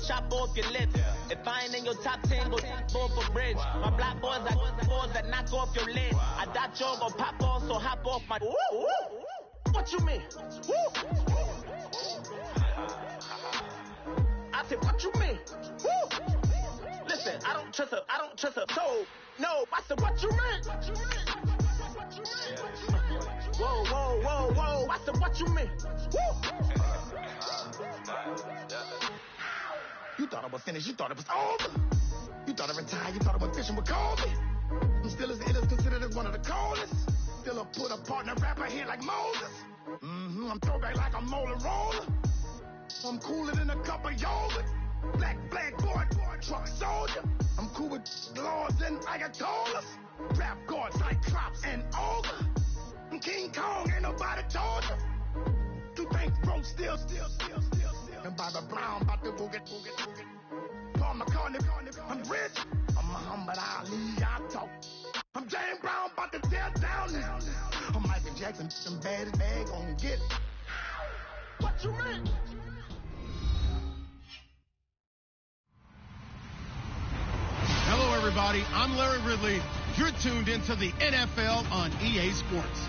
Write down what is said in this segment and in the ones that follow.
chop off your lips. If I ain't in your top 10, go ball for bridge. My black boys like balls that knock off your lid. I doubt you're gonna pop off, so hop off my. What you mean? I said, what you mean? Listen, I don't trust her. So, no, I said, what you mean? Whoa. I said, what you mean? You thought I was finished, you thought it was over. You thought I retired, you thought I was fishing with Kobe. I'm still as ill as considered as one of the coldest. Still a put a partner rapper here like Moses. I'm throwback like a molar roller. I'm cooler than a cup of yogurt. Black boy, truck soldier. I'm cool with lords and ayatollahs. Rap gods like Cyclops and Ogre. I'm King Kong, ain't nobody told you. You think bro still. And Barbara Brown about to go get. Paul McCartney, I'm rich. I'm Muhammad Ali, I talk. I'm James Brown, about to tear down now. I'm Michael Jackson, some bad as bad gon' get it. What you mean? Hello, everybody. I'm Larry Ridley. You're tuned into the NFL on EA Sports.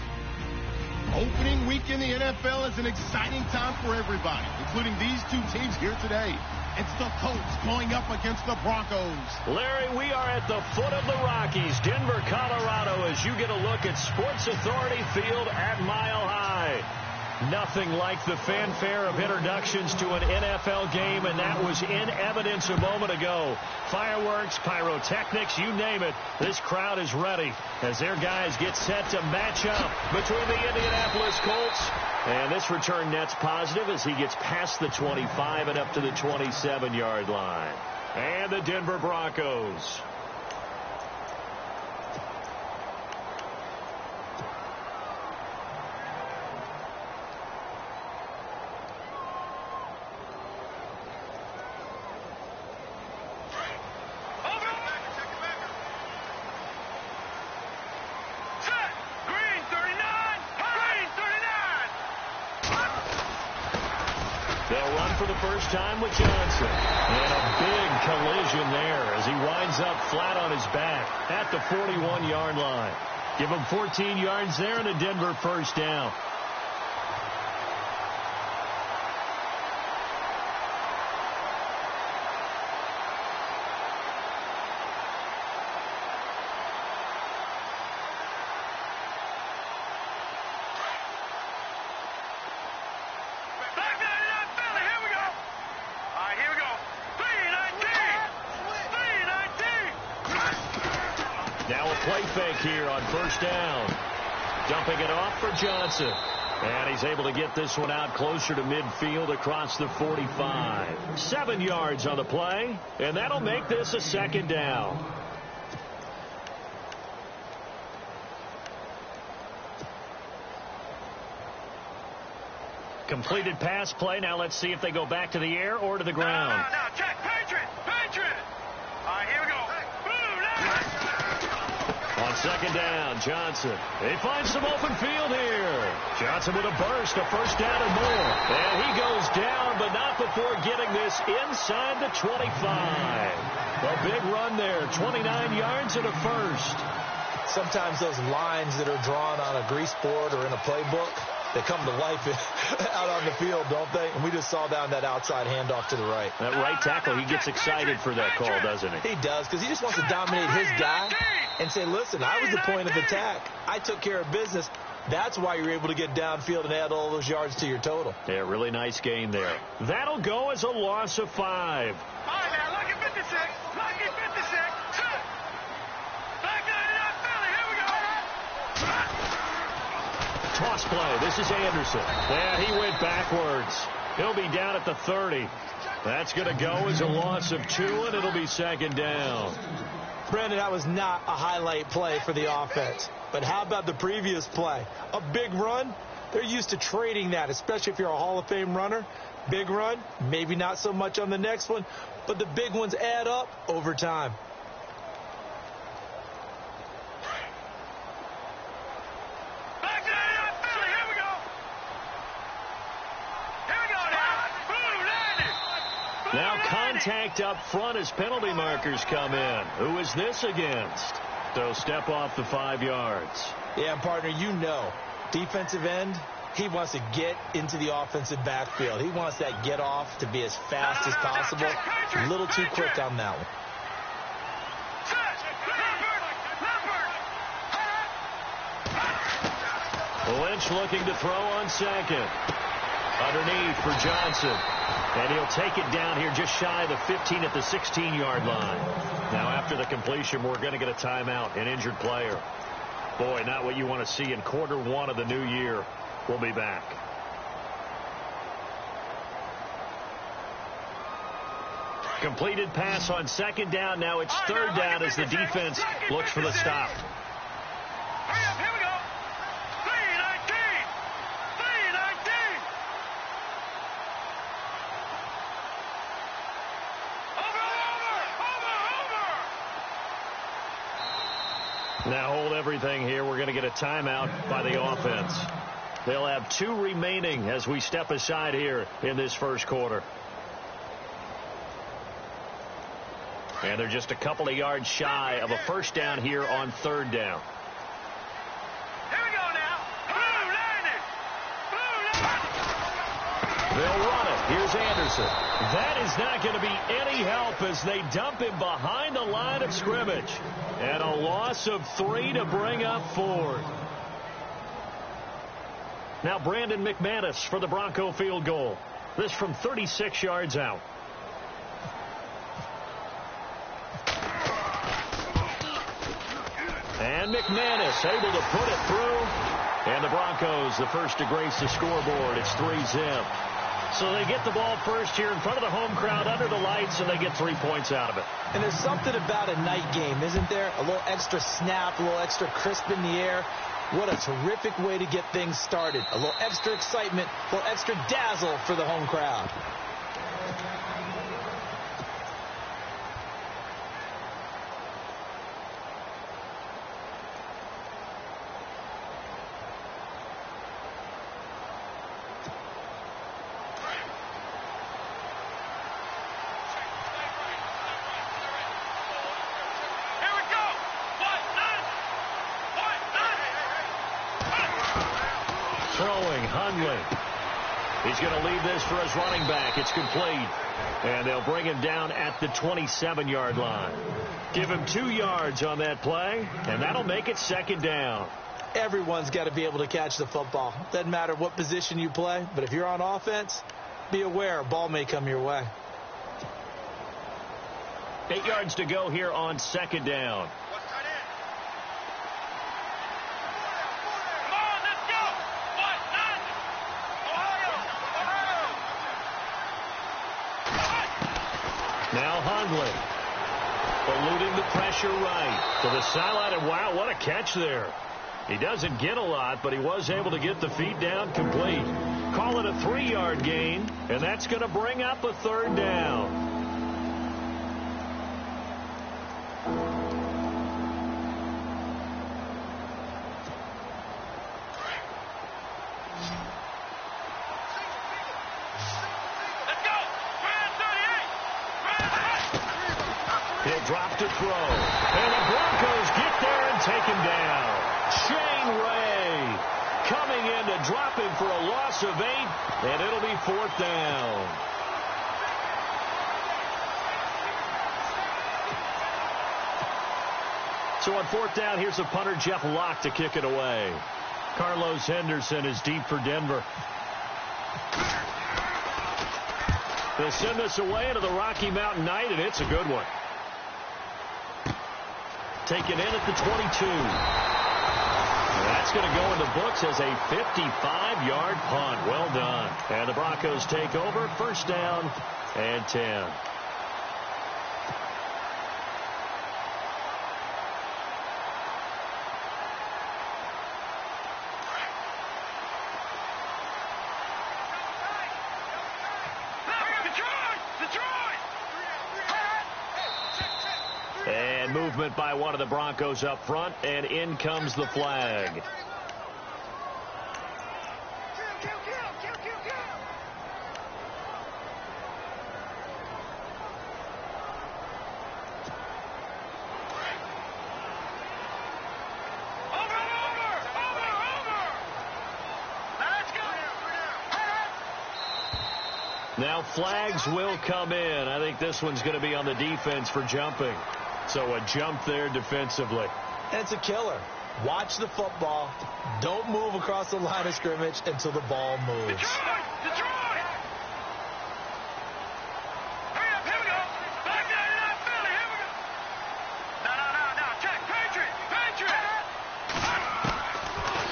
Opening week in the NFL is an exciting time for everybody, including these two teams here today. It's the Colts going up against the Broncos. Larry, we are at the foot of the Rockies, Denver, Colorado, as you get a look at Sports Authority Field at Mile High. Nothing like the fanfare of introductions to an NFL game, and that was in evidence a moment ago. Fireworks, pyrotechnics, you name it. This crowd is ready as their guys get set to match up between the Indianapolis Colts. And this return net's positive as he gets past the 25 and up to the 27-yard line. And the Denver Broncos. They'll run for the first time with Johnson. And a big collision there as he winds up flat on his back at the 41-yard line. Give him 14 yards there and a Denver first down. Now a play fake here on first down. Dumping it off for Johnson. And he's able to get this one out closer to midfield across the 45. 7 yards on the play, and that'll make this a second down. Completed pass play. Now let's see if they go back to the air or to the ground. No, check. Patriot. All right, here we go. On second down, Johnson. He finds some open field here. Johnson with a burst, a first down and more. And he goes down, but not before getting this inside the 25. A big run there, 29 yards and a first. Sometimes those lines that are drawn on a grease board or in a playbook, they come to life out on the field, don't they? And we just saw down that outside handoff to the right. That right tackle, he gets excited for that call, doesn't he? He does, because he just wants to dominate his guy and say, listen, I was the point of attack. I took care of business. That's why you're able to get downfield and add all those yards to your total. Yeah, really nice gain there. That'll go as a loss of 5. All right, now, look at 56. Look at 56. Back 99, Philly. Here we go. Toss play. This is Anderson. Yeah, he went backwards. He'll be down at the 30. That's going to go as a loss of 2, and it'll be second down. Brandon, that was not a highlight play for the offense. But how about the previous play? A big run? They're used to trading that, especially if you're a Hall of Fame runner. Big run, maybe not so much on the next one, but the big ones add up over time. Now contact up front as penalty markers come in. Who is this against? So step off the 5 yards. Yeah, partner, you know, defensive end, he wants to get into the offensive backfield. He wants that get off to be as fast as possible. A little too quick on that one. Lynch looking to throw on second. Underneath for Johnson. And he'll take it down here just shy of the 15 at the 16-yard line. Now after the completion, we're going to get a timeout, an injured player. Boy, not what you want to see in quarter 1 of the new year. We'll be back. Completed pass on second down. Now it's third down as the defense looks for the stop. Here we go. 319. 319. Over. Now hold everything here. We're going to get a timeout by the offense. They'll have 2 remaining as we step aside here in this first quarter. And they're just a couple of yards shy of a first down here on third down. Here we go now. Blue landing. They'll run it. Here's Anderson. That is not going to be any help as they dump him behind the line of scrimmage. And a loss of 3 to bring up 4. Now Brandon McManus for the Bronco field goal. This from 36 yards out. And McManus able to put it through. And the Broncos the first to grace the scoreboard. It's 3-zip. So they get the ball first here in front of the home crowd under the lights, and they get 3 points out of it. And there's something about a night game, isn't there? A little extra snap, a little extra crisp in the air. What a terrific way to get things started. A little extra excitement, a little extra dazzle for the home crowd. He's going to leave this for his running back. It's complete. And they'll bring him down at the 27-yard line. Give him 2 yards on that play, and that'll make it second down. Everyone's got to be able to catch the football. Doesn't matter what position you play, but if you're on offense, be aware a ball may come your way. 8 yards to go here on second down. Now Hundley eluding the pressure right to the sideline, and wow, what a catch there. He doesn't get a lot, but he was able to get the feet down complete. Call it a 3-yard gain, and that's going to bring up a third down. He'll drop to throw. And the Broncos get there and take him down. Shane Ray coming in to drop him for a loss of 8, and it'll be fourth down. So on fourth down, here's the punter, Jeff Locke, to kick it away. Carlos Henderson is deep for Denver. They'll send this away into the Rocky Mountain night, and it's a good one. Taken in at the 22. That's going to go in the books as a 55-yard punt. Well done. And the Broncos take over. First down and 10. And movement by one of the Broncos up front, and in comes the flag. Now flags will come in. I think this one's going to be on the defense for jumping. So a jump there defensively. And it's a killer. Watch the football. Don't move across the line of scrimmage until the ball moves. Detroit! Hurry up, here we go. Back there, Philly, here we go. No. Check, Patriot.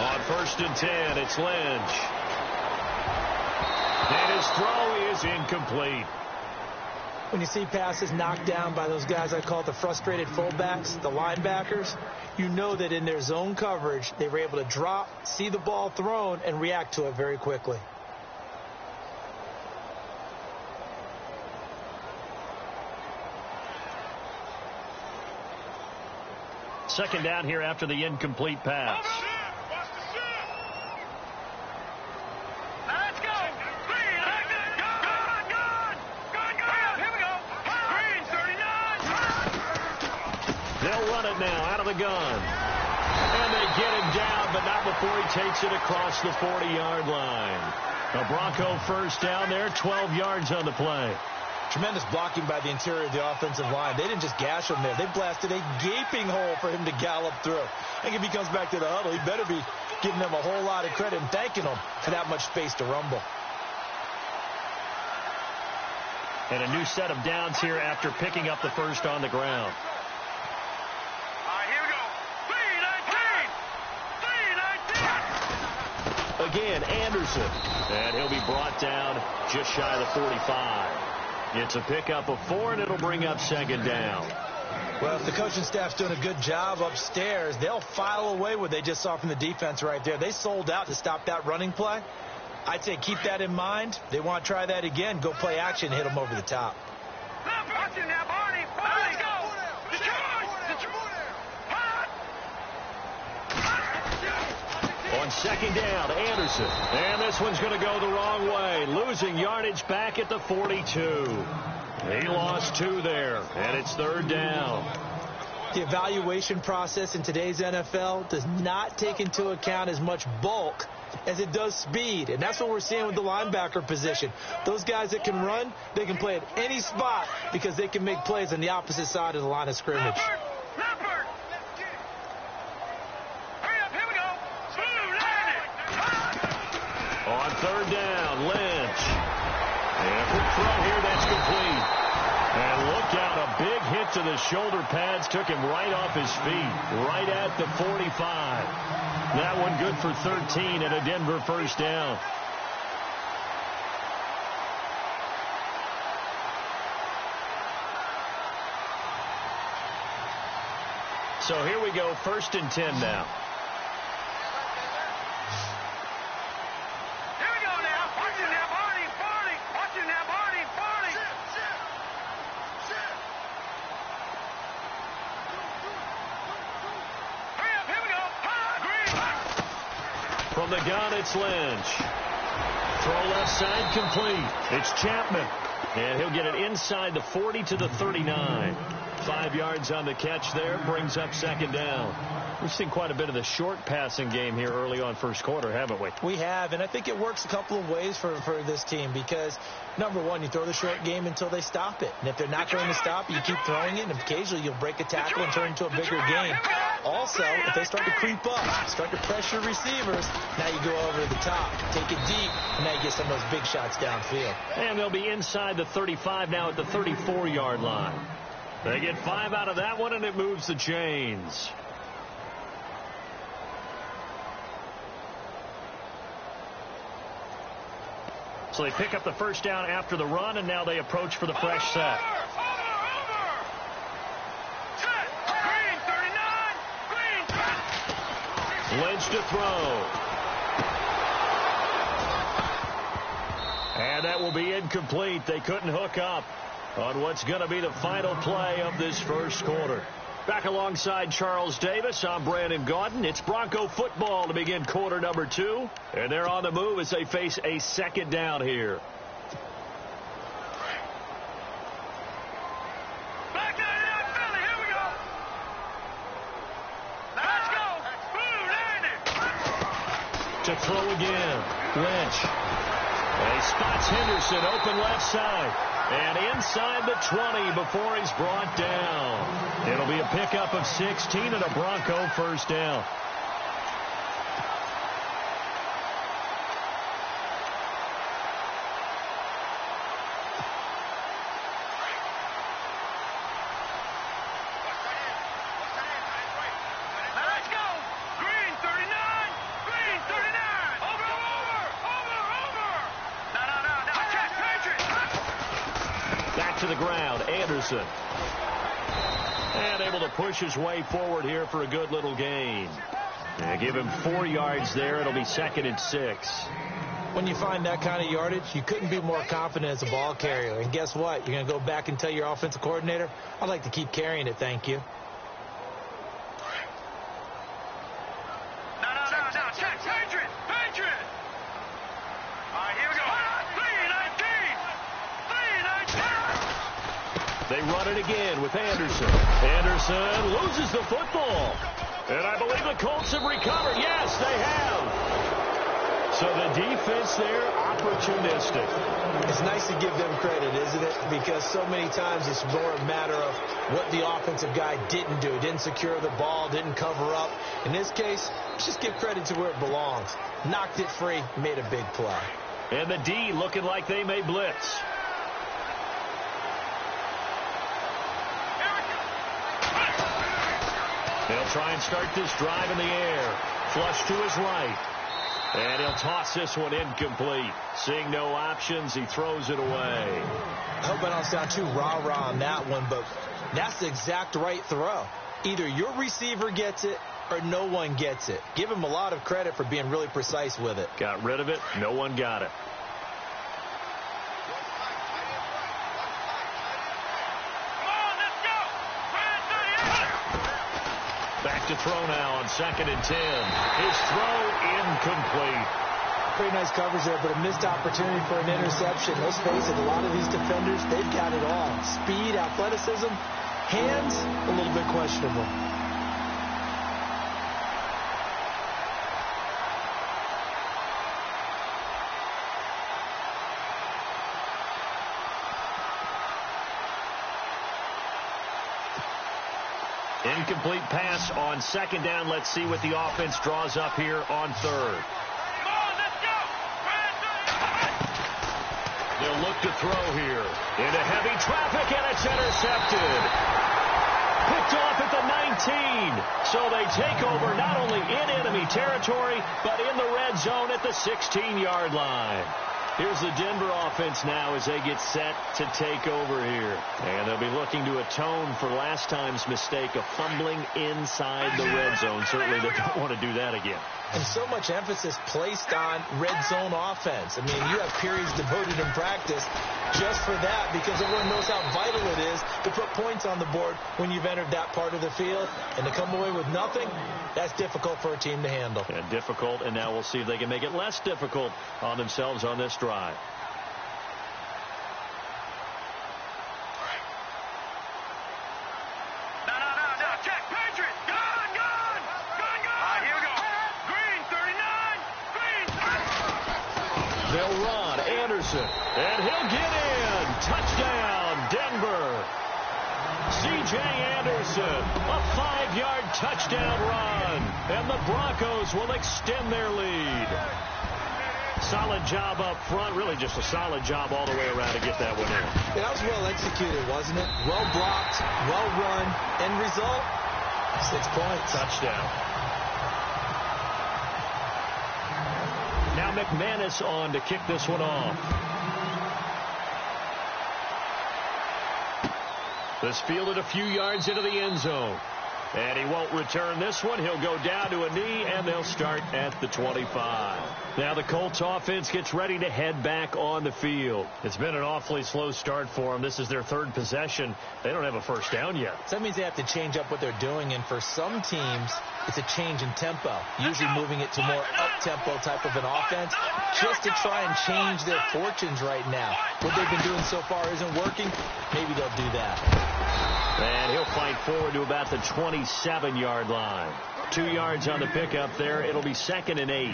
On 1st and 10, it's Lynch. And his throw is incomplete. When you see passes knocked down by those guys I call the frustrated fullbacks, the linebackers, you know that in their zone coverage, they were able to drop, see the ball thrown, and react to it very quickly. Second down here after the incomplete pass. They'll run it now out of the gun. And they get him down, but not before he takes it across the 40-yard line. A Bronco first down there, 12 yards on the play. Tremendous blocking by the interior of the offensive line. They didn't just gash him there. They blasted a gaping hole for him to gallop through. I think if he comes back to the huddle, he better be giving them a whole lot of credit and thanking them for that much space to rumble. And a new set of downs here after picking up the first on the ground. Again, Anderson. And he'll be brought down just shy of the 45. It's a pickup of 4, and it'll bring up second down. Well, if the coaching staff's doing a good job upstairs, they'll file away what they just saw from the defense right there. They sold out to stop that running play. I'd say keep that in mind. They want to try that again. Go play action, hit them over the top. On second down, Anderson. And this one's going to go the wrong way. Losing yardage back at the 42. He lost 2 there, and it's third down. The evaluation process in today's NFL does not take into account as much bulk as it does speed, and that's what we're seeing with the linebacker position. Those guys that can run, they can play at any spot because they can make plays on the opposite side of the line of scrimmage. On third down, Lynch. And a quick throw here that's complete. And look out, a big hit to the shoulder pads took him right off his feet, right at the 45. That one good for 13 and a Denver first down. So here we go, 1st and 10 now. From the gun, it's Lynch. Throw left side complete. It's Chapman. And he'll get it inside the 40 to the 39. 5 yards on the catch there. Brings up second down. We've seen quite a bit of the short passing game here early on first quarter, haven't we? We have, and I think it works a couple of ways for this team because, number one, you throw the short game until they stop it. And if they're not going to stop it, you keep throwing it, and occasionally you'll break a tackle and turn into a bigger game. Also, if they start to creep up, start to pressure receivers, now you go over the top, take it deep, and now you get some of those big shots downfield. And they'll be inside the 35 now at the 34-yard line. They get 5 out of that one, and it moves the chains. So they pick up the first down after the run, and now they approach for the fresh set. Lynch to throw. And that will be incomplete. They couldn't hook up on what's going to be the final play of this first quarter. Back alongside Charles Davis, I'm Brandon Gaudin. It's Bronco football to begin quarter number 2. And they're on the move as they face a second down here. To throw again. Lynch. And he spots Henderson open left side. And inside the 20 before he's brought down. It'll be a pickup of 16 and a Bronco first down. To the ground, Anderson. And able to push his way forward here for a good little gain. And give him 4 yards there. It'll be 2nd and 6. When you find that kind of yardage, you couldn't be more confident as a ball carrier. And guess what? You're going to go back and tell your offensive coordinator, I'd like to keep carrying it, thank you. Check, Patriot! All right, here we go. 3-19! They run it again with Anderson. Anderson loses the football. And I believe the Colts have recovered. Yes, they have. So the defense there, opportunistic. It's nice to give them credit, isn't it? Because so many times it's more a matter of what the offensive guy didn't do. Didn't secure the ball, didn't cover up. In this case, let's just give credit to where it belongs. Knocked it free, made a big play. And the D looking like they may blitz. They'll try and start this drive in the air. Flush to his right. And he'll toss this one incomplete. Seeing no options, he throws it away. I hope I don't sound too rah-rah on that one, but that's the exact right throw. Either your receiver gets it or no one gets it. Give him a lot of credit for being really precise with it. Got rid of it. No one got it. Back to throw now on 2nd and 10. His throw incomplete. Pretty nice coverage there, but a missed opportunity for an interception. Let's face it, a lot of these defenders, they've got it all. Speed, athleticism, hands, a little bit questionable. Incomplete pass on 2nd down. Let's see what the offense draws up here on 3rd. They'll look to throw here. Into heavy traffic, and it's intercepted. Picked off at the 19. So they take over not only in enemy territory, but in the red zone at the 16-yard line. Here's the Denver offense now as they get set to take over here. And they'll be looking to atone for last time's mistake of fumbling inside the red zone. Certainly they don't want to do that again. And so much emphasis placed on red zone offense. I mean, you have periods devoted in practice just for that because everyone knows how vital it is to put points on the board when you've entered that part of the field. And to come away with nothing, that's difficult for a team to handle. And difficult, and now we'll see if they can make it less difficult on themselves on this drive. Check, Patriot! Gun! All right, here we go. Green, 39. Green. They'll run. Anderson. And he'll get in. Touchdown, Denver. C.J. Anderson. A 5-yard touchdown run. And the Broncos will extend their lead. Solid job up front. Really just a solid job all the way around to get that one in. Yeah, that was well executed, wasn't it? Well blocked, well run. End result, 6 points. Touchdown. Now McManus on to kick this one off. This fielded a few yards into the end zone. And he won't return this one. He'll go down to a knee, and they'll start at the 25. Now the Colts offense gets ready to head back on the field. It's been an awfully slow start for them. This is their 3rd possession. They don't have a first down yet. So that means they have to change up what they're doing, and for some teams, it's a change in tempo, usually moving it to more up-tempo type of an offense just to try and change their fortunes right now. What they've been doing so far isn't working. Maybe they'll do that. And he'll fight forward to about the 27-yard line. 2 yards on the pickup there. It'll be 2nd and 8.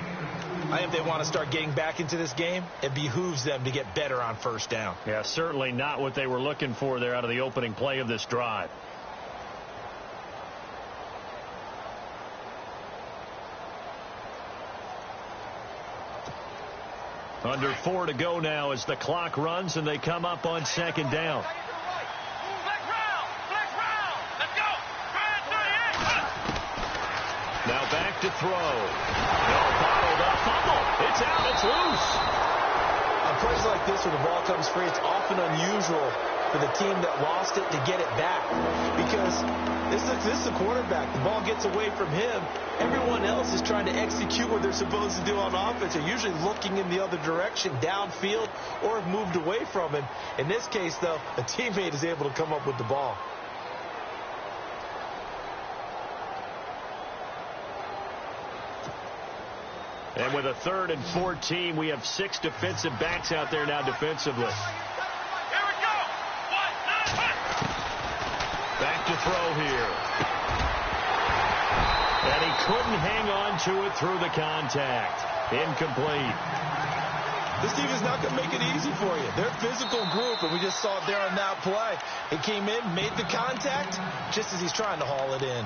I think they want to start getting back into this game. It behooves them to get better on first down. Yeah, certainly not what they were looking for there out of the opening play of this drive. Under 4 to go now as the clock runs and they come up on 2nd down. Now back to throw. Bottled up. Fumble. It's out. It's loose. On plays like this where the ball comes free, it's often unusual for the team that lost it to get it back. Because this is a quarterback. The ball gets away from him. Everyone else is trying to execute what they're supposed to do on offense. They're usually looking in the other direction, downfield, or have moved away from him. In this case, though, a teammate is able to come up with the ball. And with a 3rd and 14, we have 6 defensive backs out there now defensively. Here we go. 1, 9, 1. Back to throw here. And he couldn't hang on to it through the contact. Incomplete. This team is not going to make it easy for you. They're a physical group, and we just saw it there on that play. He came in, made the contact, just as he's trying to haul it in.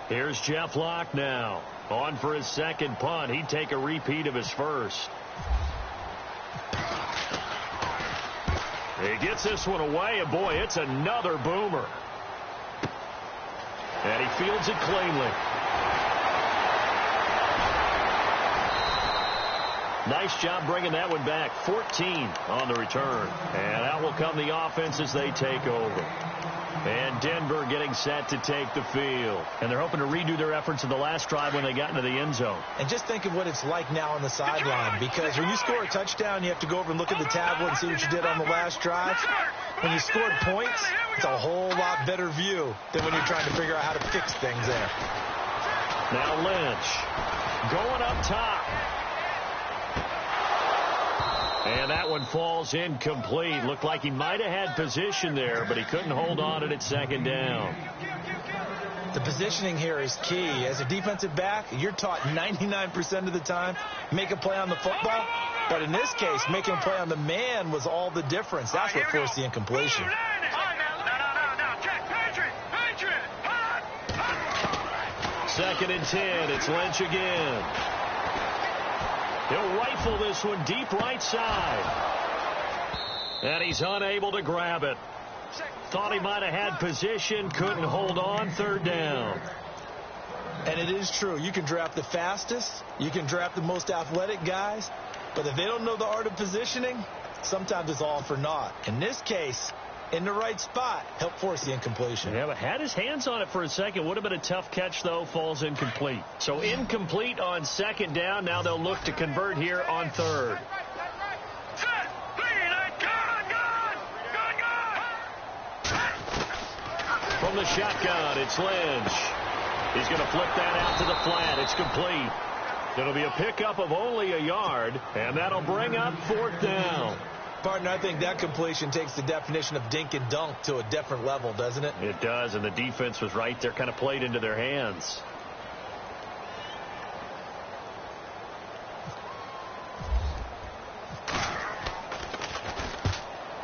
Here's Jeff Locke now. On for his 2nd punt. He'd take a repeat of his first. He gets this one away, and boy, it's another boomer. And he fields it cleanly. Nice job bringing that one back. 14 on the return. And out will come the offense as they take over. And Denver getting set to take the field. And they're hoping to redo their efforts in the last drive when they got into the end zone. And just think of what it's like now on the sideline. Because when you score a touchdown, you have to go over and look at the tablet and see what you did on the last drive. When you scored points, it's a whole lot better view than when you're trying to figure out how to fix things there. Now Lynch going up top. And that one falls incomplete. Looked like he might have had position there, but he couldn't hold on it at 2nd down. The positioning here is key. As a defensive back, you're taught 99% of the time, make a play on the football. But in this case, making a play on the man was all the difference. That's what forced the incompletion. 2nd and 10. It's Lynch again. He'll rifle this one deep right side. And he's unable to grab it. Thought he might have had position, couldn't hold on. 3rd down. And it is true. You can draft the fastest. You can draft the most athletic guys. But if they don't know the art of positioning, sometimes it's all for naught. In this case, in the right spot, helped force the incompletion. Yeah, but had his hands on it for a second. Would have been a tough catch, though. Falls incomplete. So incomplete on 2nd down. Now they'll look to convert here on 3rd. From the shotgun, it's Lynch. He's going to flip that out to the flat. It's complete. It'll be a pickup of only a yard, and that'll bring up 4th down. Partner, I think that completion takes the definition of dink and dunk to a different level, doesn't it? It does, and the defense was right there, kind of played into their hands.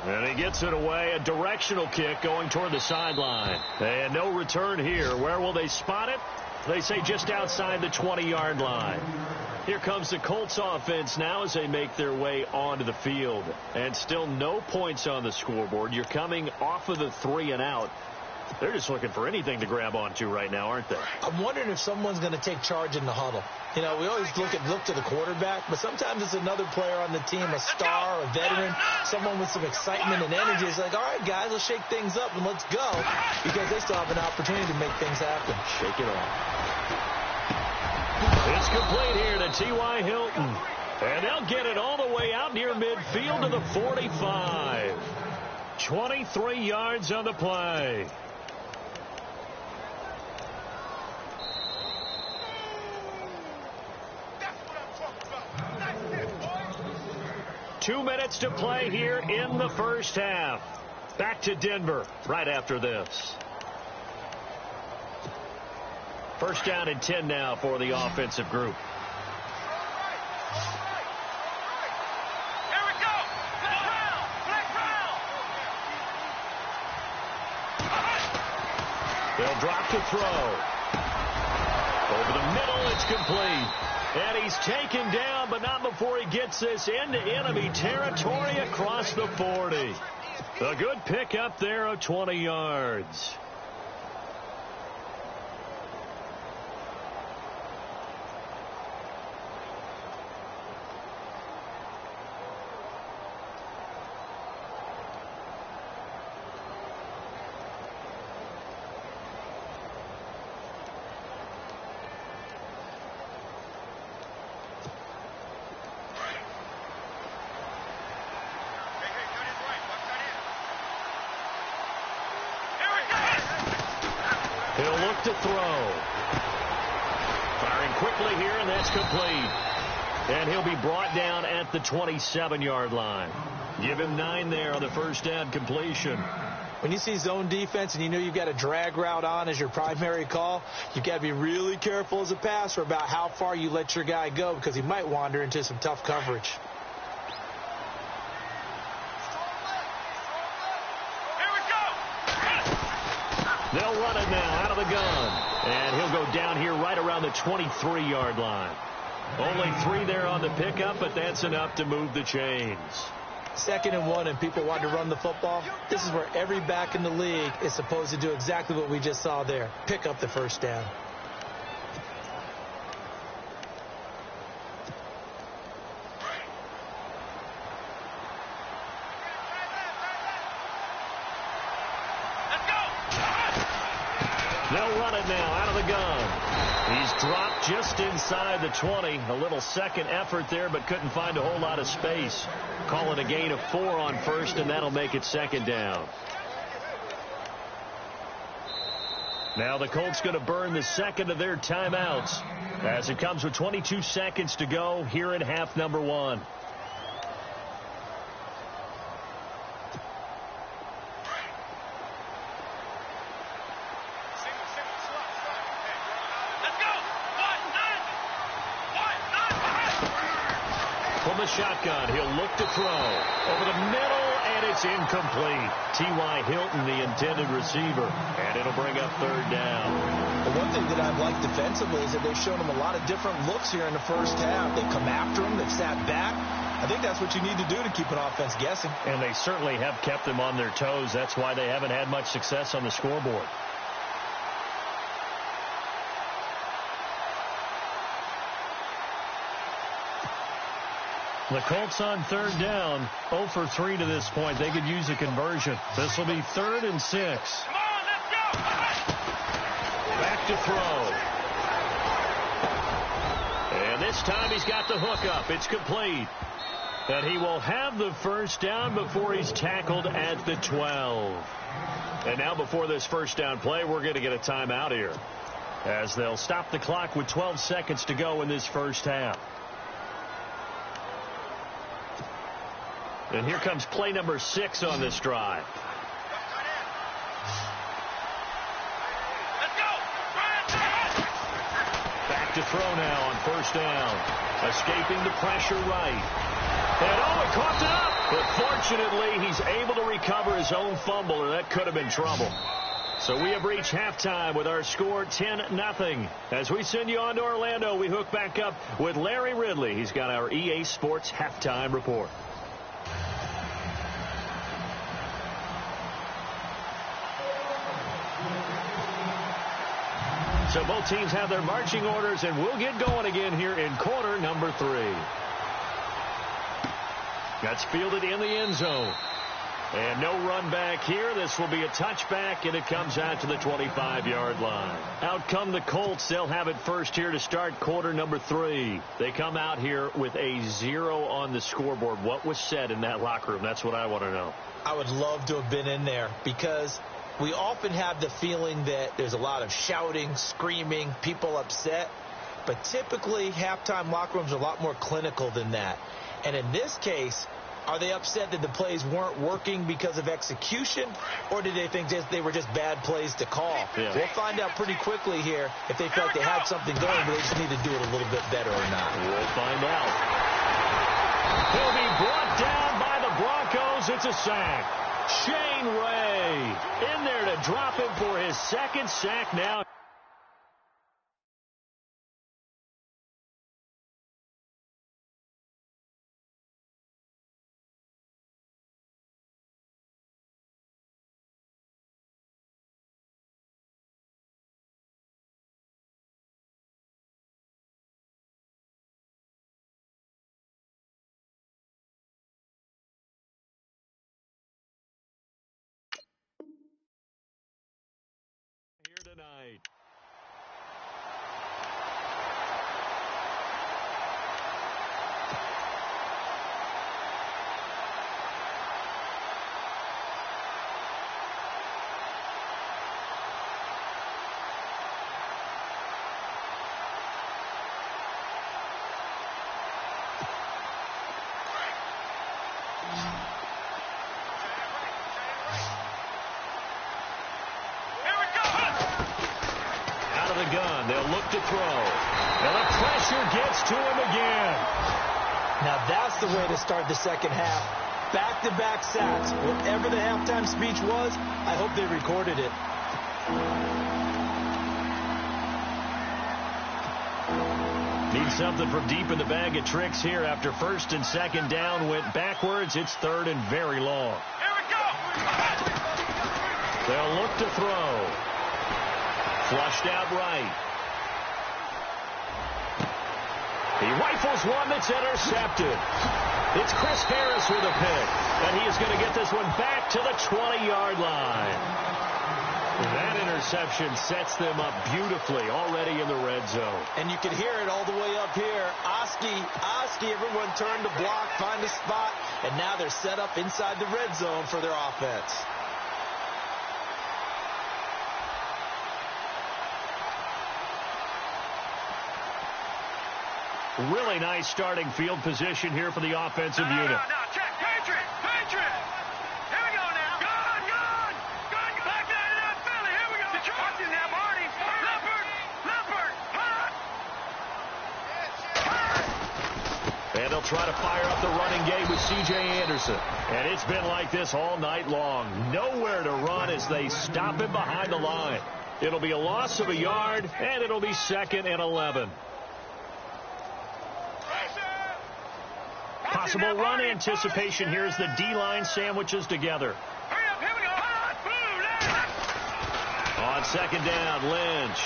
And he gets it away, a directional kick going toward the sideline. And no return here. Where will they spot it? They say just outside the 20-yard line. Here comes the Colts offense now as they make their way onto the field. And still no points on the scoreboard. You're coming off of the 3 and out. They're just looking for anything to grab onto right now, aren't they? I'm wondering if someone's going to take charge in the huddle. You know, we always look to the quarterback, but sometimes it's another player on the team, a star, a veteran, someone with some excitement and energy. It's like, all right, guys, let's shake things up and let's go, because they still have an opportunity to make things happen. Shake it off. It's complete here to T.Y. Hilton. And they'll get it all the way out near midfield to the 45. 23 yards on the play. That's what I'm talking about. That's it, boy. 2 minutes to play here in the first half. Back to Denver right after this. First down and 10 now for the offensive group. They'll drop to throw. Over the middle, it's complete. And he's taken down, but not before he gets this into enemy territory across the 40. A good pickup there of 20 yards. He'll look to throw. Firing quickly here, and that's complete. And he'll be brought down at the 27-yard line. Give him 9 there on the first down completion. When you see zone defense and you know you've got a drag route on as your primary call, you've got to be really careful as a passer about how far you let your guy go because he might wander into some tough coverage. They'll run it now out of the gun. And he'll go down here right around the 23-yard line. Only 3 there on the pickup, but that's enough to move the chains. 2nd and 1, and people want to run the football. This is where every back in the league is supposed to do exactly what we just saw there. Pick up the first down. They'll run it now out of the gun. He's dropped just inside the 20. A little second effort there, but couldn't find a whole lot of space. Call it a gain of 4 on first, and that'll make it 2nd down. Now the Colts going to burn the second of their timeouts as it comes with 22 seconds to go here in half number 1. Shotgun. He'll look to throw over the middle, and it's incomplete. T.Y. Hilton, the intended receiver, and it'll bring up 3rd down. The one thing that I've liked defensively is that they've shown him a lot of different looks here in the first half. They come after him. They've sat back. I think that's what you need to do to keep an offense guessing. And they certainly have kept them on their toes. That's why they haven't had much success on the scoreboard. The Colts on 3rd down, 0 for 3 to this point. They could use a conversion. This will be 3rd and 6. Come on, let's go. Back to throw. And this time he's got the hook up. It's complete. And he will have the first down before he's tackled at the 12. And now before this first down play, we're going to get a timeout here, as they'll stop the clock with 12 seconds to go in this first half. And here comes play number 6 on this drive. Let's go. Back to throw now on first down. Escaping the pressure right. And he caught it up. But fortunately, he's able to recover his own fumble, and that could have been trouble. So we have reached halftime with our score 10-0. As we send you on to Orlando, we hook back up with Larry Ridley. He's got our EA Sports halftime report. So both teams have their marching orders, and we'll get going again here in quarter number 3. That's fielded in the end zone. And no run back here. This will be a touchback, and it comes out to the 25-yard line. Out come the Colts. They'll have it first here to start quarter number 3. They come out here with a 0 on the scoreboard. What was said in that locker room? That's what I want to know. I would love to have been in there because we often have the feeling that there's a lot of shouting, screaming, people upset. But typically, halftime locker rooms are a lot more clinical than that. And in this case, are they upset that the plays weren't working because of execution, or did they think they were just bad plays to call? Yeah. We'll find out pretty quickly here if they felt they had something going, but they just need to do it a little bit better or not. We'll find out. He'll be brought down by the Broncos. It's a sack. Shane Ray in there to drop him for his second sack now. Tonight. Gun. They'll look to throw. And the pressure gets to him again. Now that's the way to start the second half. Back-to-back sacks. Whatever the halftime speech was, I hope they recorded it. Need something from deep in the bag of tricks here after first and second down went backwards. It's third and very long. Here we go. They'll look to throw. Flushed out right. He rifles one that's intercepted. It's Chris Harris with a pick. And he is going to get this one back to the 20-yard line. That interception sets them up beautifully already in the red zone. And you can hear it all the way up here. Oski, everyone turned to block, find a spot, and now they're set up inside the red zone for their offense. Really nice starting field position here for the offensive unit. No, check. Patriot. Here we go now. Gun. Back there to that Philly. Here we go. Watch it now, Marty. Leopard. And they'll try to fire up the running game with C.J. Anderson. And it's been like this all night long. Nowhere to run as they stop him behind the line. It'll be a loss of a yard, and it'll be 2nd and 11. Possible run anticipation here as the D-line sandwiches together. Here we go. On second down, Lynch.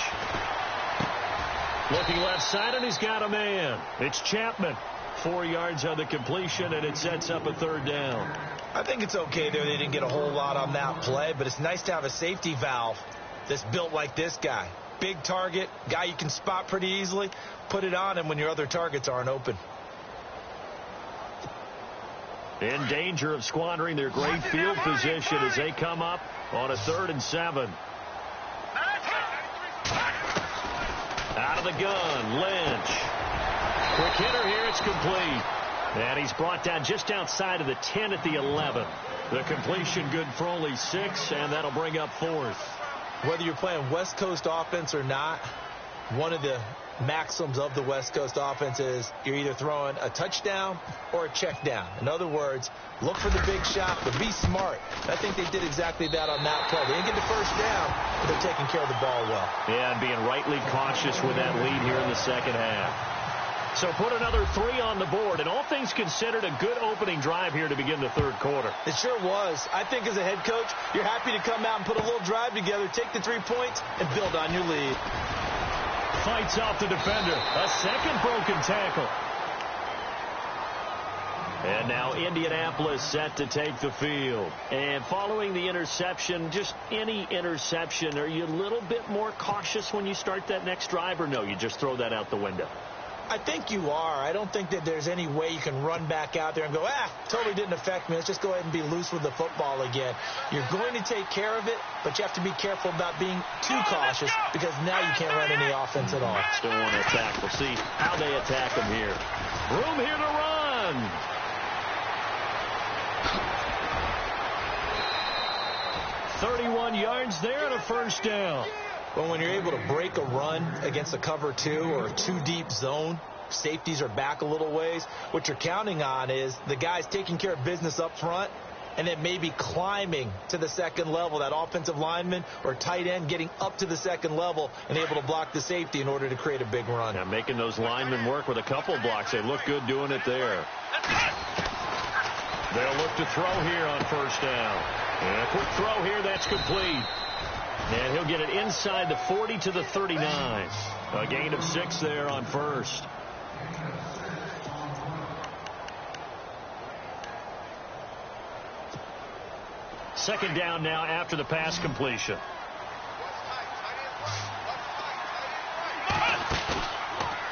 Looking left side, and he's got a man. It's Chapman. 4 yards on the completion, and it sets up a third down. I think it's okay there. They didn't get a whole lot on that play, but it's nice to have a safety valve that's built like this guy. Big target, guy you can spot pretty easily. Put it on him when your other targets aren't open. In danger of squandering their great field position as they come up on a 3rd and 7. Out of the gun, Lynch. Quick hitter here, it's complete. And he's brought down just outside of the 10 at the 11. The completion good for only 6, and that'll bring up 4th. Whether you're playing West Coast offense or not, one of the maxims of the West Coast offense is you're either throwing a touchdown or a check down. In other words, look for the big shot, but be smart. I think they did exactly that on that play. They didn't get the first down, but they're taking care of the ball well. Yeah, and being rightly cautious with that lead here in the second half. So put another 3 on the board, and all things considered, a good opening drive here to begin the third quarter. It sure was. I think as a head coach, you're happy to come out and put a little drive together, take the 3 points, and build on your lead. Fights off the defender. A second broken tackle. And now Indianapolis set to take the field. And following the interception, just any interception, are you a little bit more cautious when you start that next drive, or no, you just throw that out the window? I think you are. I don't think that there's any way you can run back out there and go, totally didn't affect me. Let's just go ahead and be loose with the football again. You're going to take care of it, but you have to be careful about being too cautious because now you can't run any offense at all. Still want to attack. We'll see how they attack them here. Room here to run. 31 yards there and a first down. Well, when you're able to break a run against a cover 2 or a 2-deep zone, safeties are back a little ways. What you're counting on is the guys taking care of business up front and then maybe climbing to the second level, that offensive lineman or tight end getting up to the second level and able to block the safety in order to create a big run. Now making those linemen work with a couple blocks. They look good doing it there. They'll look to throw here on first down. And a quick throw here, that's complete. And he'll get it inside the 40 to the 39. A gain of 6 there on first. Second down now after the pass completion.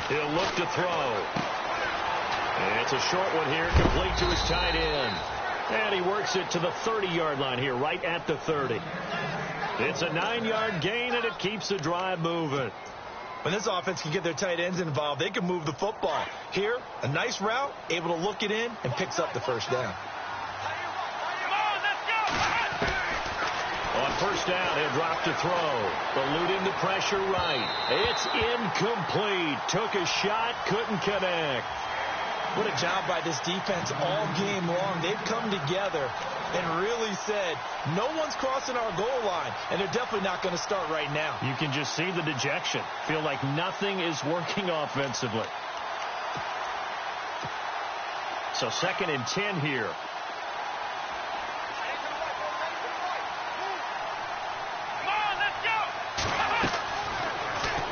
He'll look to throw. And it's a short one here, complete to his tight end. And he works it to the 30-yard line here, right at the 30. It's a 9-yard gain, and it keeps the drive moving. When this offense can get their tight ends involved, they can move the football. Here, a nice route, able to look it in, and picks up the first down. On first down, he'll drop to throw. Eluding the pressure right. It's incomplete. Took a shot, couldn't connect. What a job by this defense all game long. They've come together and really said, no one's crossing our goal line, and they're definitely not going to start right now. You can just see the dejection. Feel like nothing is working offensively. So 2nd and 10 here.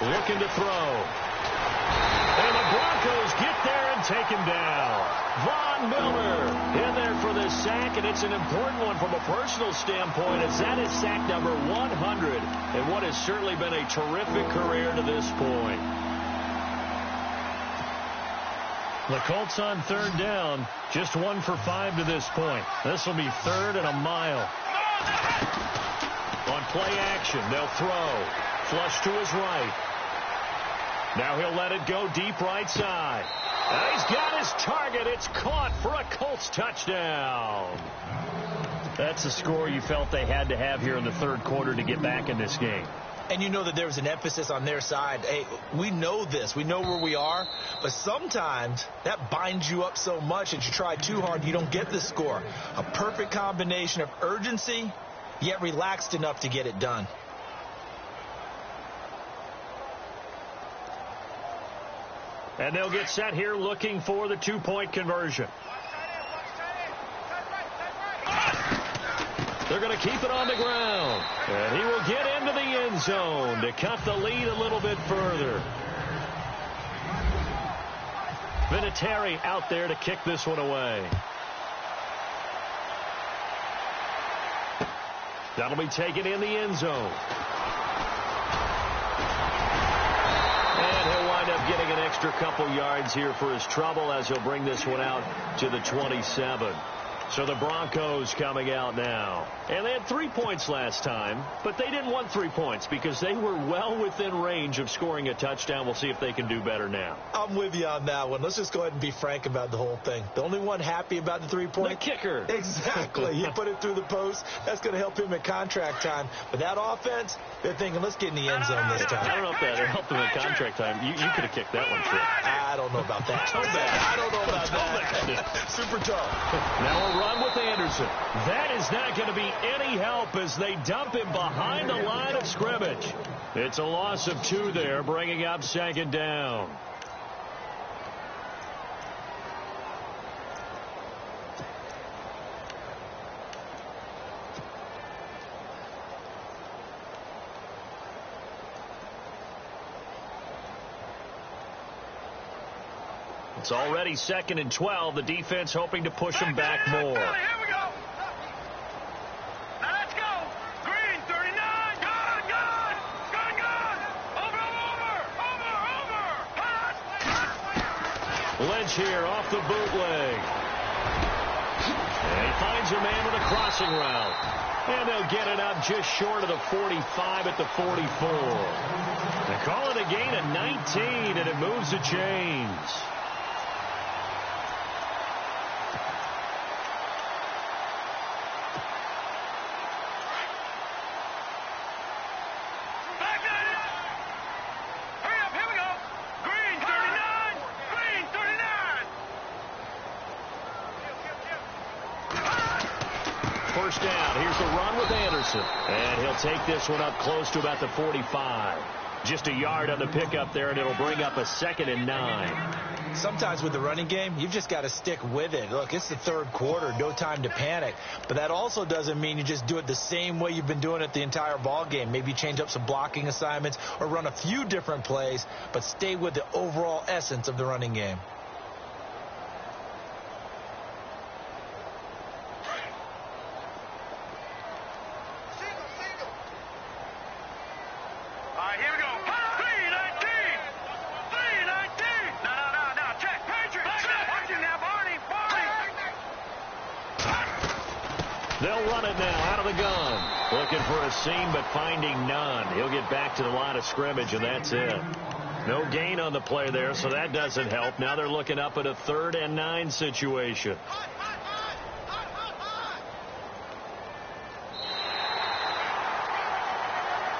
Looking to throw. And the Broncos get there and take him down. Von Miller in there for this sack, and it's an important one from a personal standpoint, as that is sack number 100, and what has certainly been a terrific career to this point. The Colts on third down, just 1 for 5 to this point. This will be 3rd and a mile. On play action, they'll throw. Flush to his right. Now he'll let it go deep right side. And he's got his target. It's caught for a Colts touchdown. That's the score you felt they had to have here in the third quarter to get back in this game. And you know that there was an emphasis on their side. Hey, we know this. We know where we are. But sometimes that binds you up so much that you try too hard, you don't get the score. A perfect combination of urgency, yet relaxed enough to get it done. And they'll get set here looking for the 2-point conversion. They're going to keep it on the ground. And he will get into the end zone to cut the lead a little bit further. Vinatieri out there to kick this one away. That'll be taken in the end zone. And he'll wind up getting an extra couple yards here for his trouble as he'll bring this one out to the 27. So the Broncos coming out now. And they had 3 points last time, but they didn't want 3 points because they were well within range of scoring a touchdown. We'll see if they can do better now. I'm with you on that one. Let's just go ahead and be frank about the whole thing. The only one happy about the 3-point. The kicker. Exactly. He put it through the post. That's going to help him at contract time. But that offense, they're thinking, let's get in the end zone this time. I don't know if that helped him at contract time. You could have kicked that one through. I don't know about that. I don't know about that. Super tough. Now a run with Anderson. That is not going to be any help as they dump him behind the line of scrimmage. It's a loss of 2 there, bringing up 2nd down. It's already 2nd and 12. The defense hoping to push them back more. Here we go. Now let's go. Green, 39. Gun. Over. Lynch here off the bootleg. And he finds a man with a crossing route. And they'll get it up just short of the 45 at the 44. They call it a gain of 19, and it moves the chains. Back at it. Hurry up. Here we go. Green, 39. Green, 39. First down. Here's the run with Anderson. And he'll take this one up close to about the 45. Just a yard on the pickup there, and it'll bring up a 2nd and 9. Sometimes with the running game, you've just got to stick with it. Look, it's the 3rd quarter, no time to panic. But that also doesn't mean you just do it the same way you've been doing it the entire ball game. Maybe change up some blocking assignments or run a few different plays, but stay with the overall essence of the running game. All right, here we go. 319. 319. No. Check. Patriot. Watch him now, Barney. They'll run it now out of the gun. Looking for a seam, but finding none. He'll get back to the line of scrimmage, and that's it. No gain on the play there, so that doesn't help. Now they're looking up at a 3rd and 9 situation.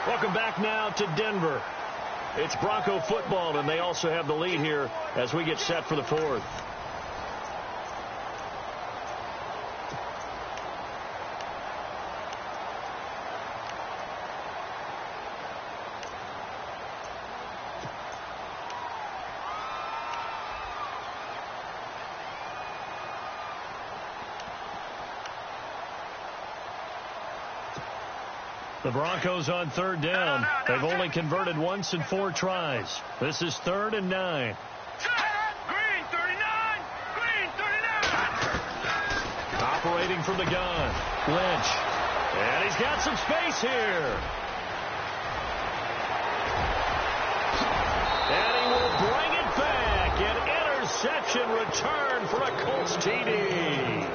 Welcome back now to Denver. It's Bronco football, and they also have the lead here as we get set for the 4th. The Broncos on 3rd down. They've only converted once in 4 tries. This is 3rd and 9. Green, 39. Green, 39. Operating from the gun. Lynch. And he's got some space here. And he will bring it back. An interception return for a Colts TD.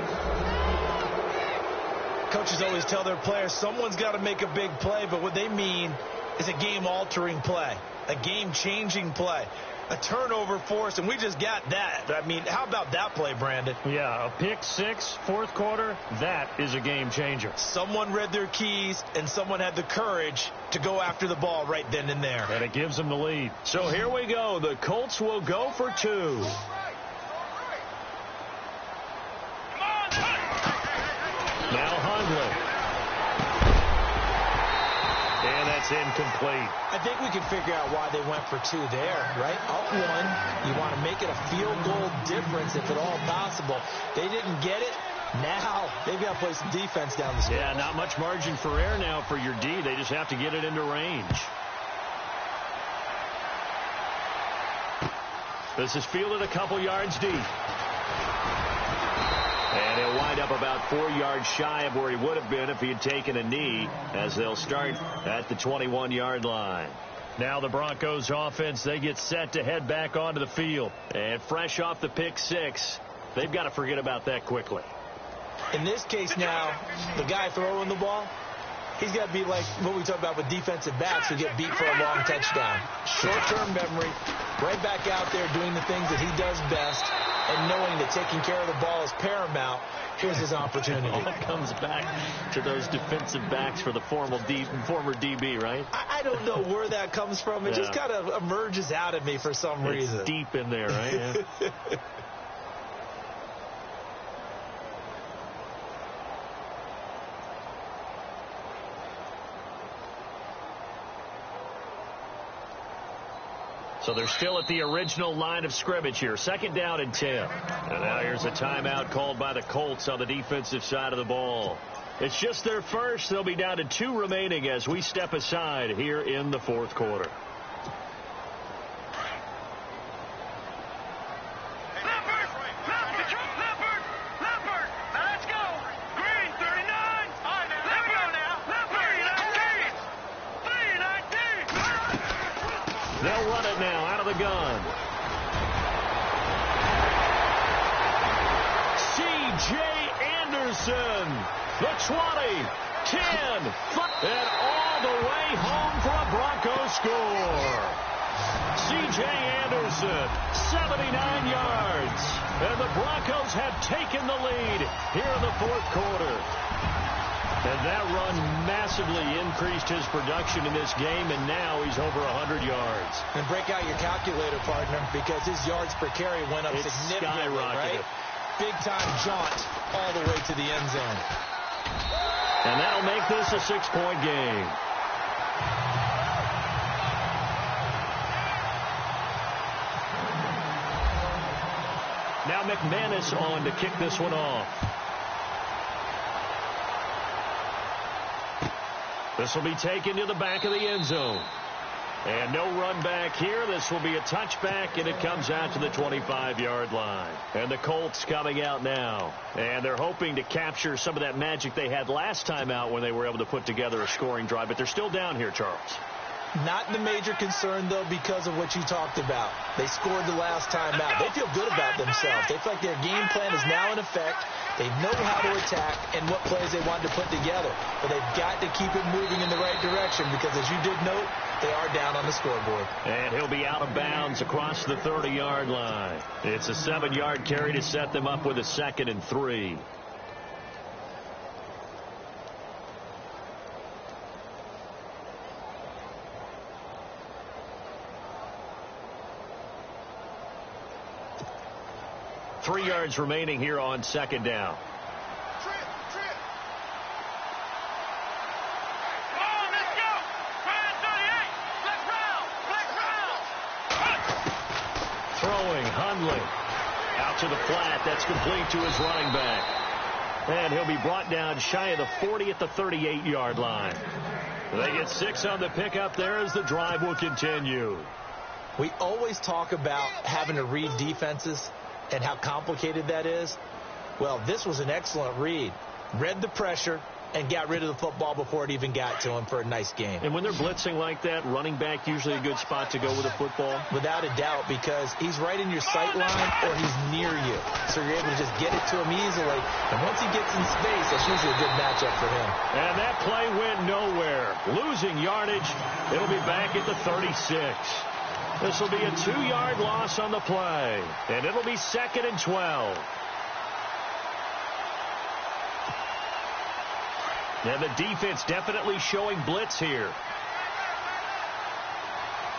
Coaches always tell their players someone's got to make a big play, but what they mean is a game-altering play, a game-changing play, a turnover force, and we just got that. I mean, how about that play, Brandon? Yeah, a pick 6, 4th quarter, that is a game changer. Someone read their keys, and someone had the courage to go after the ball right then and there. And it gives them the lead. So here we go. The Colts will go for 2. Now Hundley. And that's incomplete. I think we can figure out why they went for 2 there, right? Up 1, you want to make it a field goal difference if at all possible. They didn't get it. Now they've got to play some defense down the stretch. Yeah, not much margin for error now for your D. They just have to get it into range. This is fielded a couple yards deep. And he'll wind up about 4 yards shy of where he would have been if he had taken a knee, as they'll start at the 21-yard line. Now the Broncos offense, they get set to head back onto the field. And fresh off the pick 6, they've got to forget about that quickly. In this case now, the guy throwing the ball, he's got to be like what we talk about with defensive backs who get beat for a long touchdown. Short-term memory, right back out there doing the things that he does best, and knowing that taking care of the ball is paramount. Here's his opportunity. It all comes back to those defensive backs for the former DB, right? I don't know where that comes from. It just kind of emerges out of me for some reason. It's deep in there, right? Yeah. So they're still at the original line of scrimmage here. 2nd down and 10. And now here's a timeout called by the Colts on the defensive side of the ball. It's just their first. They'll be down to 2 remaining as we step aside here in the 4th quarter. They'll run it now out of the gun. C.J. Anderson, the 20, 10, and all the way home for a Broncos score. C.J. Anderson, 79 yards. And the Broncos have taken the lead here in the fourth quarter. And that run massively increased his production in this game, and now he's over 100 yards. And break out your calculator, partner, because his yards per carry went up significantly, right? Big-time jaunt all the way to the end zone. And that'll make this a 6-point game. Now McManus on to kick this one off. This will be taken to the back of the end zone. And no run back here. This will be a touchback, and it comes out to the 25-yard line. And the Colts coming out now. And they're hoping to capture some of that magic they had last time out when they were able to put together a scoring drive. But they're still down here, Charles. Not the major concern, though, because of what you talked about. They scored the last time out. They feel good about themselves. They feel like their game plan is now in effect. They know how to attack and what plays they want to put together. But they've got to keep it moving in the right direction because, as you did note, they are down on the scoreboard. And he'll be out of bounds across the 30-yard line. It's a 7-yard carry to set them up with a 2nd and 3. Three yards remaining here on 2nd down. Throwing, Hundley. Out to the flat. That's complete to his running back. And he'll be brought down shy of the 40 at the 38-yard line. They get 6 on the pickup there as the drive will continue. We always talk about having to read defenses and how complicated that is. Well, this was an excellent read. Read the pressure and got rid of the football before it even got to him for a nice game. And when they're blitzing like that, running back usually a good spot to go with a football? Without a doubt, because he's right in your sight line or he's near you. So you're able to just get it to him easily. And once he gets in space, that's usually a good matchup for him. And that play went nowhere. Losing yardage. It'll be back at the 36. This will be a 2-yard loss on the play. And it'll be 2nd and 12. Now the defense definitely showing blitz here.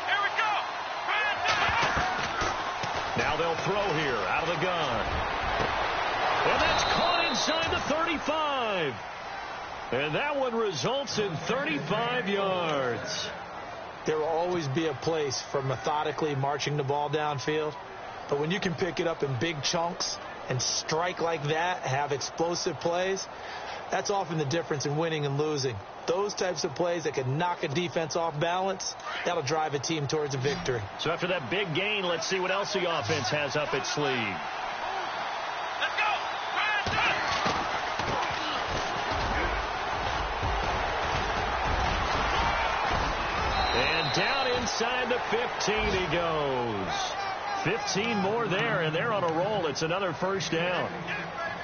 Here we go. Now they'll throw here out of the gun. And that's caught inside the 35. And that one results in 35 yards. There will always be a place for methodically marching the ball downfield. But when you can pick it up in big chunks and strike like that, have explosive plays, that's often the difference in winning and losing. Those types of plays that can knock a defense off balance, that'll drive a team towards a victory. So after that big gain, let's see what else the offense has up its sleeve. Let's go. And down inside the 15 he goes. 15 more there, and they're on a roll. It's another first down.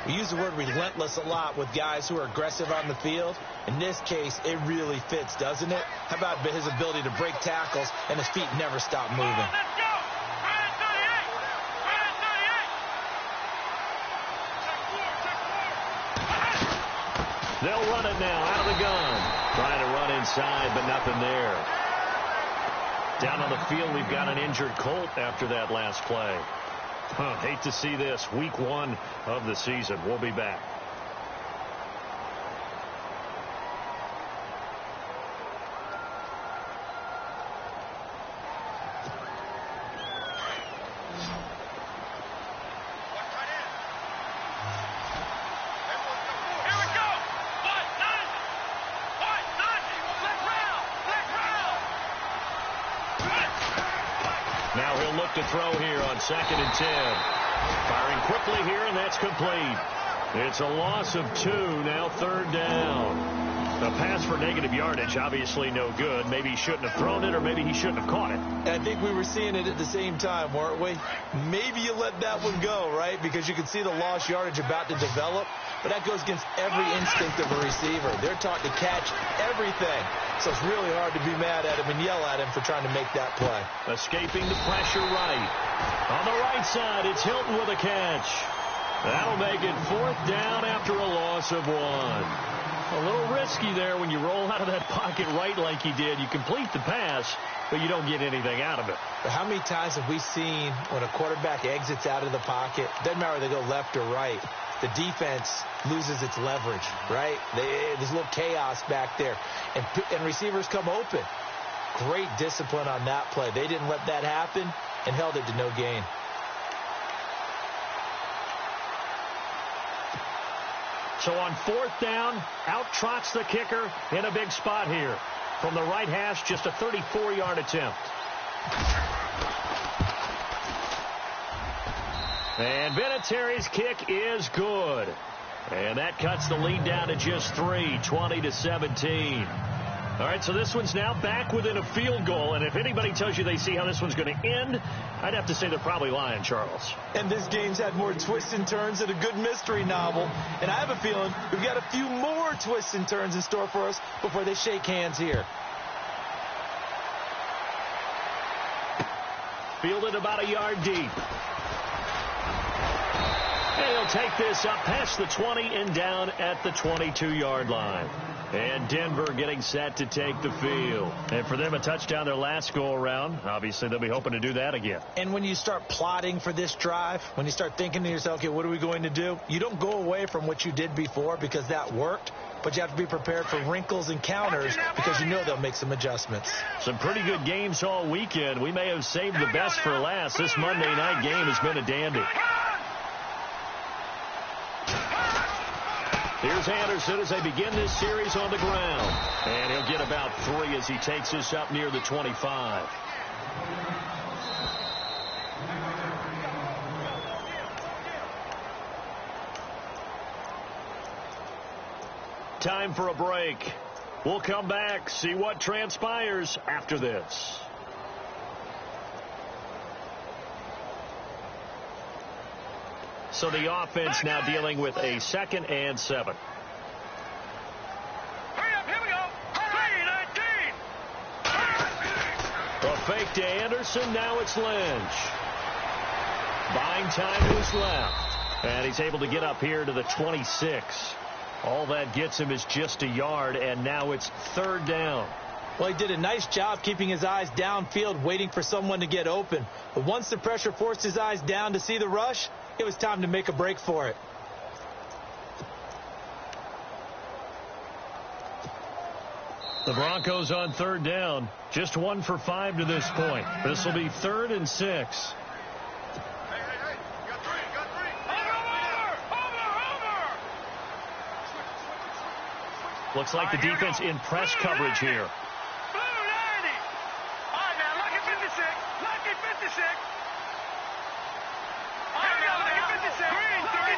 We use the word relentless a lot with guys who are aggressive on the field. In this case, it really fits, doesn't it? How about his ability to break tackles and his feet never stop moving? Let's go. They'll run it now out of the gun. Trying to run inside, but nothing there. Down on the field, we've got an injured Colt after that last play. Hate to see this. Week 1 of the season. We'll be back. Now he'll look to throw here on 2nd and 10. Firing quickly here, and that's complete. It's a loss of 2, now 3rd down. A pass for negative yardage, obviously no good. Maybe he shouldn't have thrown it, or maybe he shouldn't have caught it. I think we were seeing it at the same time, weren't we? Maybe you let that one go, right? Because you can see the lost yardage about to develop. But that goes against every instinct of a receiver. They're taught to catch everything. So it's really hard to be mad at him and yell at him for trying to make that play. Escaping the pressure right. On the right side, it's Hilton with a catch. That'll make it 4th down after a loss of 1. A little risky there when you roll out of that pocket right like he did. You complete the pass, but you don't get anything out of it. But how many times have we seen when a quarterback exits out of the pocket, doesn't matter whether they go left or right, the defense loses its leverage, right? There's a little chaos back there, and receivers come open. Great discipline on that play. They didn't let that happen and held it to no gain. So on 4th down, out trots the kicker in a big spot here. From the right hash, just a 34-yard attempt. And Vinatieri's kick is good. And that cuts the lead down to just 3, 20-17. All right, so this one's now back within a field goal. And if anybody tells you they see how this one's going to end, I'd have to say they're probably lying, Charles. And this game's had more twists and turns than a good mystery novel. And I have a feeling we've got a few more twists and turns in store for us before they shake hands here. Fielded about a yard deep. And he'll take this up past the 20 and down at the 22-yard line. And Denver getting set to take the field. And for them, a touchdown their last go-around. Obviously, they'll be hoping to do that again. And when you start plotting for this drive, when you start thinking to yourself, okay, what are we going to do? You don't go away from what you did before because that worked. But you have to be prepared for wrinkles and counters because you know they'll make some adjustments. Some pretty good games all weekend. We may have saved the best for last. This Monday night game has been a dandy. Here's Anderson as they begin this series on the ground. And he'll get about 3 as he takes this up near the 25. Time for a break. We'll come back, see what transpires after this. So the offense now dealing with a 2nd and 7. Hurry up, here we go. 3-19. A fake to Anderson, now it's Lynch. Buying time to his left. And he's able to get up here to the 26. All that gets him is just a yard, and now it's 3rd down. Well, he did a nice job keeping his eyes downfield, waiting for someone to get open. But once the pressure forced his eyes down to see the rush, it was time to make a break for it. The Broncos on 3rd down. Just 1 for 5 to this point. This will be 3rd and 6. Hey, got 3. Over. Looks like the defense in press coverage here. Blue 90. All right, now, lucky 56. Lucky 56. All right, now, lucky 56. Green 39.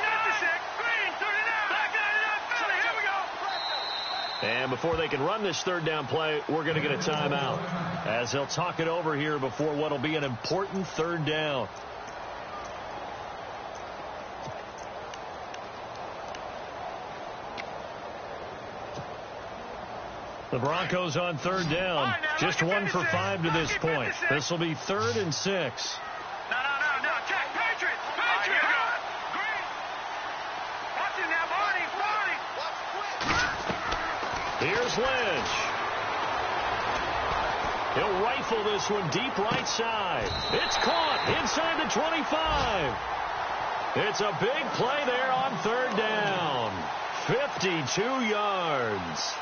Green 39. Black 99. Philly, here we go. And before they can run this 3rd down play, we're going to get a timeout as they'll talk it over here before what will be an important 3rd down. The Broncos on 3rd down. Just 1 for 5 to this point. This will be 3rd and 6. No. Check. Patriots. Green. Watch it now, Marty. Here's Lynch. He'll rifle this one deep right side. It's caught inside the 25. It's a big play there on 3rd down. 52 yards.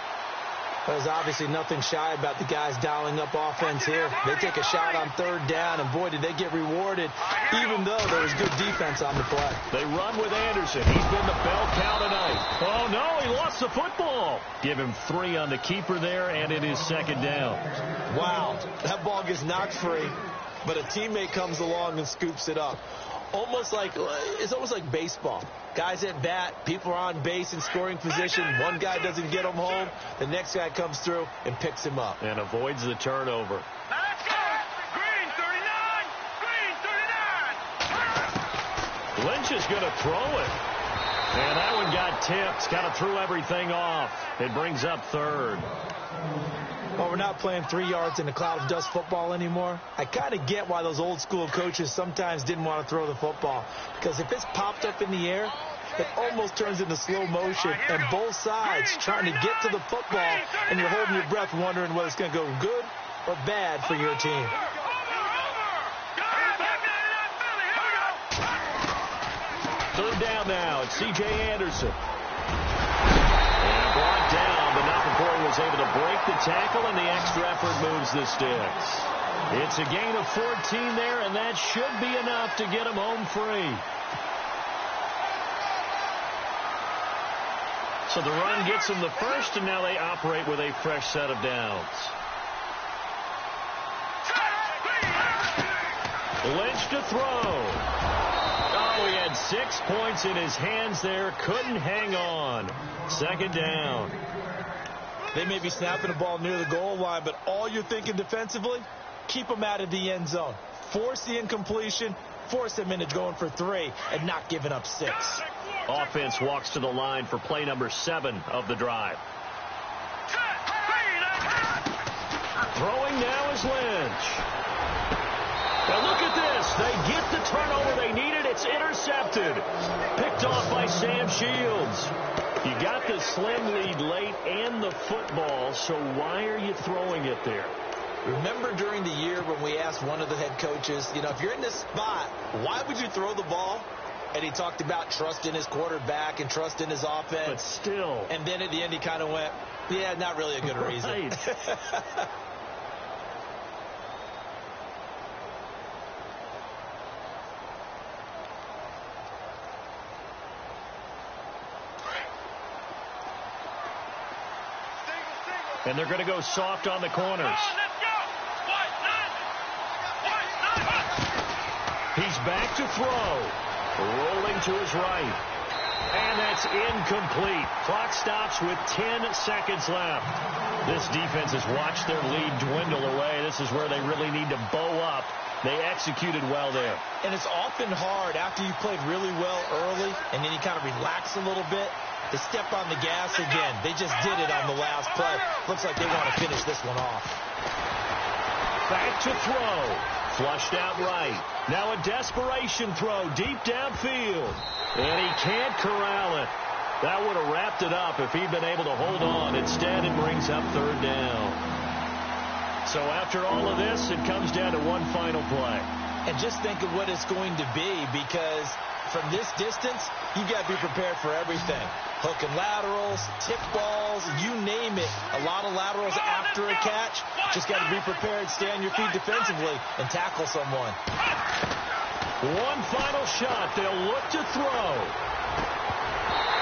There's obviously nothing shy about the guys dialing up offense here. They take a shot on 3rd down, and boy, did they get rewarded, even though there was good defense on the play. They run with Anderson. He's been the bell cow tonight. Oh, no, he lost the football. Give him 3 on the keeper there, and it is 2nd down. Wow, that ball gets knocked free, but a teammate comes along and scoops it up. It's almost like baseball. Guys at bat, people are on base in scoring position. One guy doesn't get him home. The next guy comes through and picks him up. And avoids the turnover. Now let's go. Green 39. Green 39. Lynch is going to throw it. And that one got tipped. Kind of threw everything off. It brings up third. Well, we're not playing 3 yards in a cloud of dust football anymore. I kind of get why those old school coaches sometimes didn't want to throw the football. Because if it's popped up in the air, it almost turns into slow motion. And both sides trying to get to the football, and you're holding your breath wondering whether it's going to go good or bad for your team. Third down now. It's C.J. Anderson. And brought down, but not before he was able to break the tackle, and the extra effort moves the sticks. It's a gain of 14 there, and that should be enough to get him home free. So the run gets them the first, and now they operate with a fresh set of downs. Lynch to throw. Oh, he had 6 points in his hands there. Couldn't hang on. Second down. They may be snapping the ball near the goal line, but all you're thinking defensively, keep them out of the end zone. Force the incompletion, force them into going for 3, and not giving up 6. Offense walks to the line for play number 7 of the drive. Throwing now is Lynch. Now look at this. They get the turnover they needed. It's intercepted. Picked off by Sam Shields. You got the slim lead late and the football, so why are you throwing it there? Remember during the year when we asked one of the head coaches, if you're in this spot, why would you throw the ball? And he talked about trust in his quarterback and trust in his offense. But still. And then at the end he kind of went, yeah, not really a good reason. Right. And they're going to go soft on the corners. He's back to throw. Rolling to his right. And that's incomplete. Clock stops with 10 seconds left. This defense has watched their lead dwindle away. This is where they really need to bow up. They executed well there. And it's often hard after you played really well early and then you kind of relax a little bit to step on the gas again. They just did it on the last play. Looks like they want to finish this one off. Back to throw. Flushed out right. Now a desperation throw deep downfield. And he can't corral it. That would have wrapped it up if he'd been able to hold on. Instead, it brings up third down. So after all of this, it comes down to one final play. And just think of what it's going to be, because from this distance, you've got to be prepared for everything. Hook and laterals, tip balls, you name it. A lot of laterals after a catch. Just got to be prepared, stay on your feet defensively, and tackle someone. One final shot. They'll look to throw.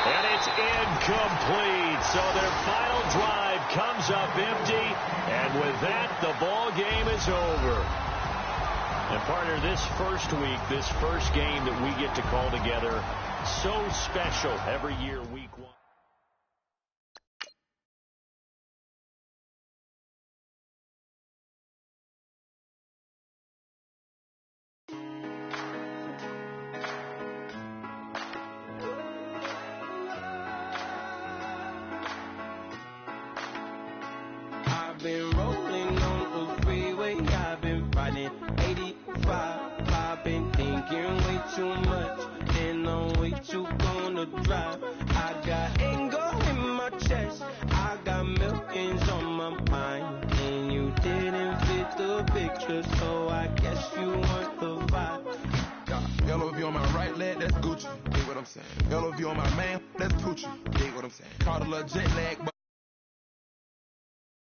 And it's incomplete. So their final drive comes up empty. And with that, the ball game is over. And partner, this first week, this first game that we get to call together, so special every year, week 1. I've been rolling on the freeway, I've been riding 85. I've been thinking way too much, and I'm way too gonna drive. I got anger in my chest, I got millions on my mind, and you didn't fit the picture, so I guess you want the vibe. Yellow if you on my right leg, that's Gucci. Dig what I'm saying. Yellow if you on my man, that's Poochie. Dig what I'm saying. Caught a little jet lag, but